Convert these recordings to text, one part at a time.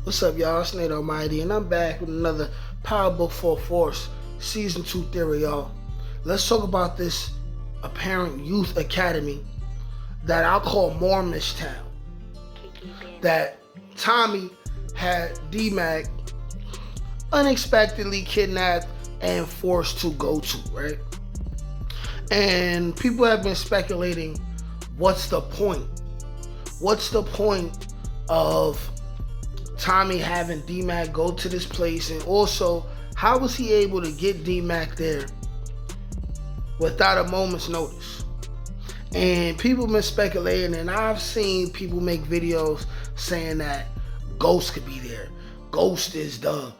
What's up, y'all? It's Nate Almighty, and I'm back with another Power Book for Force Season 2 theory, y'all. Let's talk about this apparent youth academy that I'll call Mormonish Town. That Tommy had Dmac unexpectedly kidnapped and forced to go to, right? And people have been speculating, what's the point? What's the point of Tommy having Dmac go to this place, and also how was he able to get Dmac there without a moment's notice? And people been speculating, and I've seen people make videos saying that Ghost could be there. Ghost is the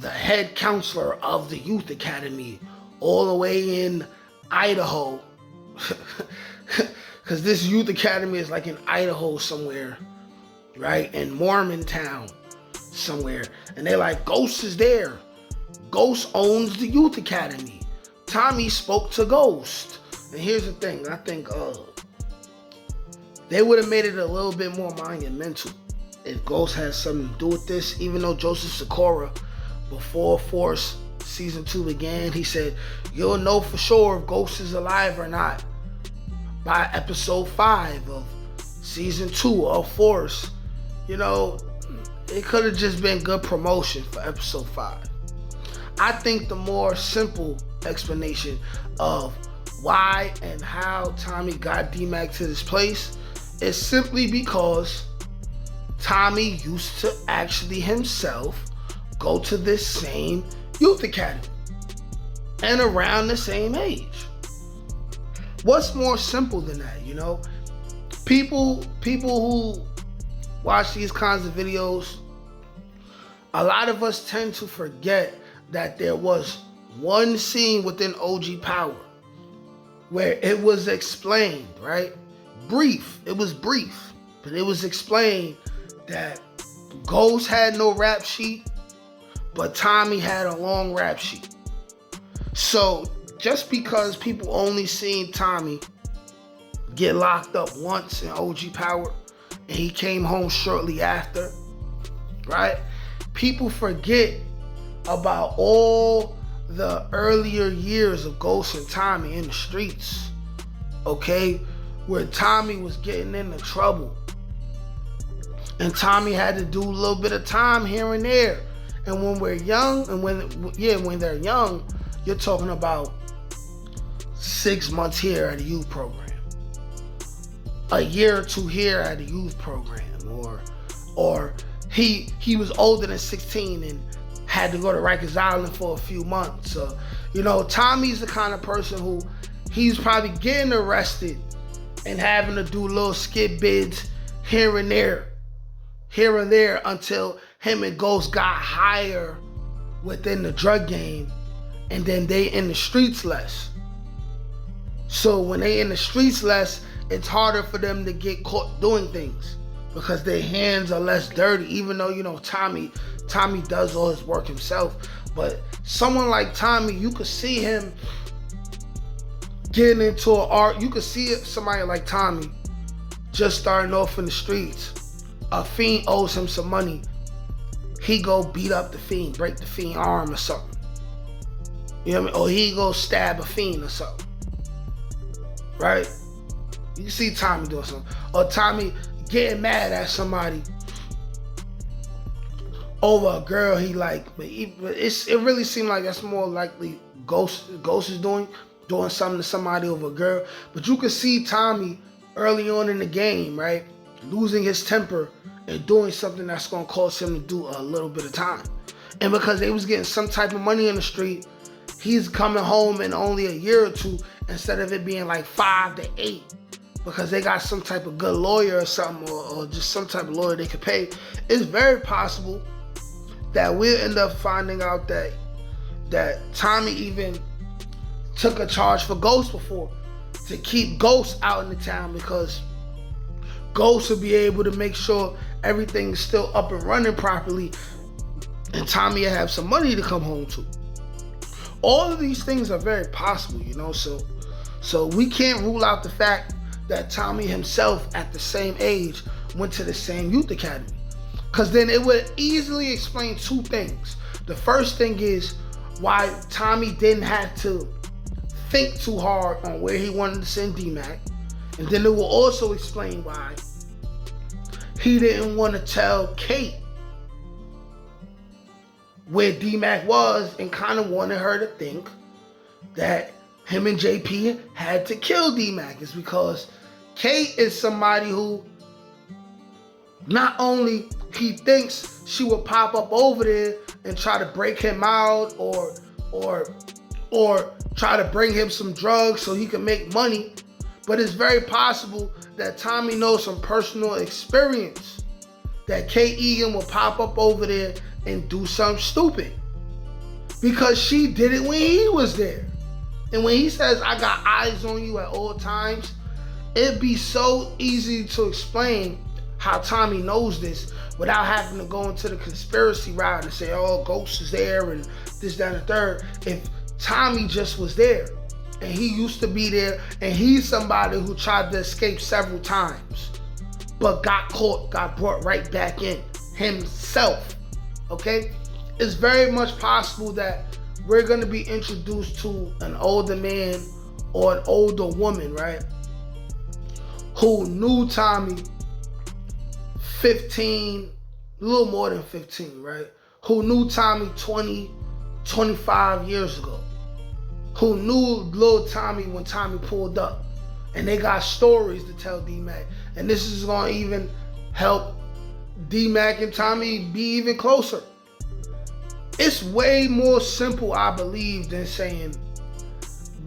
head counselor of the youth academy all the way in Idaho, because this youth academy is like in Idaho somewhere, right? In Mormontown somewhere. And they're like, Ghost is there. Ghost owns the youth academy. Tommy spoke to Ghost. And here's the thing, I think they would have made it a little bit more monumental if Ghost had something to do with this. Even though Joseph Sikora, before Force Season 2 began, he said, you'll know for sure if Ghost is alive or not by episode 5 of Season 2 of Force. You know, it could have just been good promotion for episode 5. I think the more simple explanation of why and how Tommy got Dmac to this place is simply because Tommy used to actually himself go to this same youth academy and around the same age. What's more simple than that, you know? People who watch these kinds of videos, a lot of us tend to forget that there was one scene within OG Power where it was explained, right? Brief. It was brief, but it was explained that Ghost had no rap sheet, but Tommy had a long rap sheet. So just because people only seen Tommy get locked up once in OG Power, and he came home shortly after, right? People forget about all the earlier years of Ghost and Tommy in the streets, okay? Where Tommy was getting into trouble. And Tommy had to do a little bit of time here and there. And when we're young, and when they're young, you're talking about 6 months here at a youth program, a year or two here at a youth program, or he was older than 16 and had to go to Rikers Island for a few months. You know, Tommy's the kind of person who he's probably getting arrested and having to do little skid bids here and there until him and Ghost got higher within the drug game, and then they in the streets less. So when they in the streets less, it's harder for them to get caught doing things because their hands are less dirty, even though, you know, Tommy does all his work himself. But someone like Tommy, you could see him getting into an art. You could see somebody like Tommy just starting off in the streets. A fiend owes him some money. He go beat up the fiend, break the fiend arm or something. You know what I mean? Or he go stab a fiend or something. Right? You can see Tommy doing something. Or Tommy getting mad at somebody over a girl he like. But it really seemed like that's more likely Ghost is doing something to somebody over a girl. But you could see Tommy early on in the game, right, losing his temper and doing something that's going to cause him to do a little bit of time. And because they was getting some type of money in the street, he's coming home in only a year or two instead of it being like 5 to 8, because they got some type of good lawyer or something, or just some type of lawyer they could pay. It's very possible that we'll end up finding out that Tommy even took a charge for Ghost before to keep Ghost out in the town, because Ghost will be able to make sure everything's still up and running properly, and Tommy will have some money to come home to. All of these things are very possible, you know, so we can't rule out the fact that Tommy himself at the same age went to the same youth academy. Because then it would easily explain two things. The first thing is why Tommy didn't have to think too hard on where he wanted to send Dmac. And then it will also explain why he didn't want to tell Kate where Dmac was and kind of wanted her to think that him and JP had to kill Dmac. It's because Kate is somebody who not only he thinks she will pop up over there and try to break him out or try to bring him some drugs so he can make money, but it's very possible that Tommy knows from personal experience that Kate Egan will pop up over there and do something stupid because she did it when he was there. And when he says, I got eyes on you at all times, it'd be so easy to explain how Tommy knows this without having to go into the conspiracy route and say, oh, Ghost is there and this, that, and the third. If Tommy just was there and he used to be there and he's somebody who tried to escape several times but got caught, got brought right back in himself, okay? It's very much possible that we're gonna be introduced to an older man or an older woman, right? Who knew Tommy 15, a little more than 15, right? Who knew Tommy 20, 25 years ago. Who knew little Tommy when Tommy pulled up. And they got stories to tell Dmac. And this is gonna even help Dmac and Tommy be even closer. It's way more simple, I believe, than saying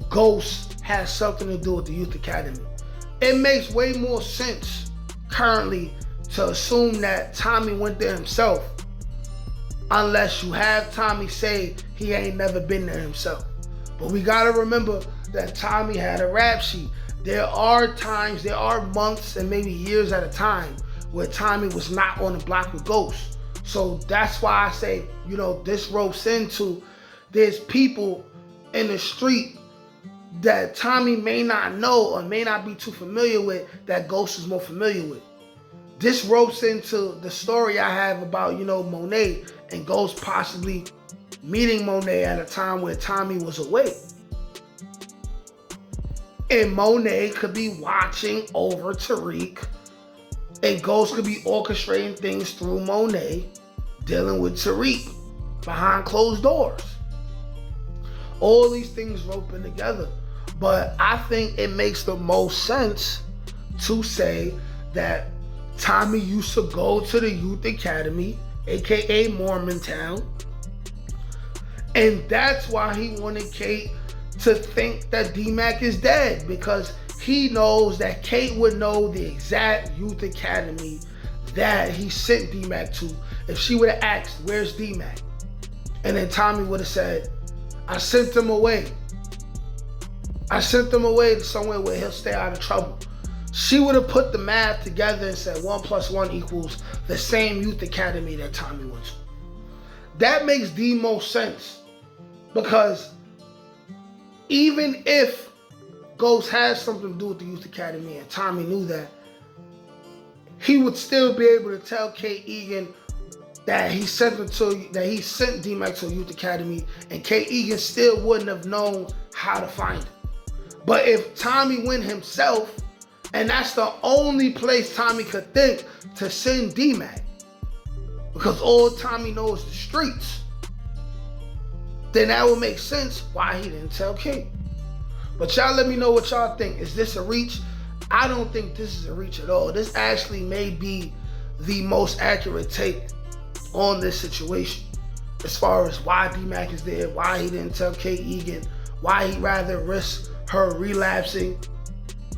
Ghost has something to do with the Youth Academy. It makes way more sense currently to assume that Tommy went there himself, unless you have Tommy say he ain't never been there himself. But we gotta remember that Tommy had a rap sheet. There are times, there are months and maybe years at a time where Tommy was not on the block with Ghost. So that's why I say, you know, this ropes into there's people in the street that Tommy may not know or may not be too familiar with that Ghost is more familiar with. This ropes into the story I have about, you know, Monet and Ghost possibly meeting Monet at a time where Tommy was away. And Monet could be watching over Tariq, and Ghost could be orchestrating things through Monet, dealing with Tariq behind closed doors. All these things roping together. But I think it makes the most sense to say that Tommy used to go to the Youth Academy, aka Mormontown, and that's why he wanted Kate to think that Dmac is dead, because he knows that Kate would know the exact Youth Academy that he sent Dmac to if she would have asked, where's Dmac? And then Tommy would have said, I sent him away. I sent him away to somewhere where he'll stay out of trouble. She would have put the math together and said 1 + 1 equals the same Youth Academy that Tommy went to. That makes the most sense, because even if Ghost has something to do with the Youth Academy and Tommy knew that, he would still be able to tell Kate Egan that he sent Dmac to a Youth Academy, and Kate Egan still wouldn't have known how to find him. But if Tommy went himself, and that's the only place Tommy could think to send Dmac, because all Tommy knows is the streets, then that would make sense why he didn't tell Kate. But y'all let me know what y'all think. Is this a reach? I don't think this is a reach at all. This actually may be the most accurate take on this situation, as far as why Dmac is there, why he didn't tell Kate Egan, why he rather risk her relapsing.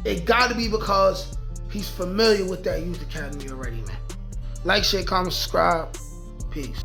It got to be because he's familiar with that Youth Academy already, man. Like, share, comment, subscribe. Peace.